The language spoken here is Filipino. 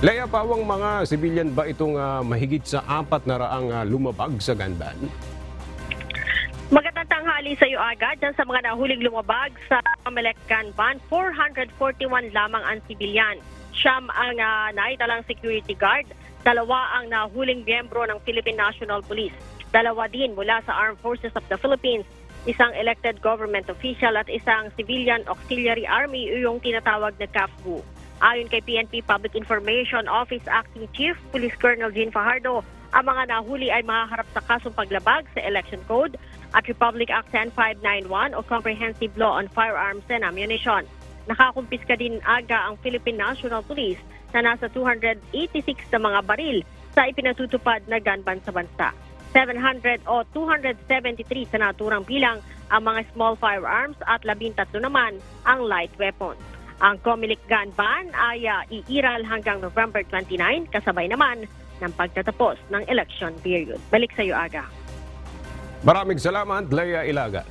Leia, pawang mga sibilyan ba itong mahigit sa 400 lumabag sa Ganban? Magandang tanghali sa iyo agad dyan sa mga nahuling lumabag sa Comelec Ganban. 441 lamang ang sibilyan. Siyam ang naitalang security guard. 2 ang nahuling miyembro ng Philippine National Police. 2 din mula sa Armed Forces of the Philippines. 1 elected government official at 1 Civilian Auxiliary Army o yung tinatawag na CAFGU. Ayon kay PNP Public Information Office Acting Chief Police Colonel Jean Fajardo, ang mga nahuli ay mahaharap sa kasong paglabag sa Election Code at Republic Act 10591 o Comprehensive Law on Firearms and Ammunition. Nakakumpiska din aga ang Philippine National Police na nasa 286 na mga baril sa ipinatutupad na gunban sa bansa. 700 o 273 sa naturang bilang ang mga small firearms at 13 naman ang light weapons. Ang Comelec Ganban ay iiral hanggang November 29 kasabay naman ng pagtatapos ng election period. Balik sa iyo, Aga. Maraming salamat, Leia Ilagan.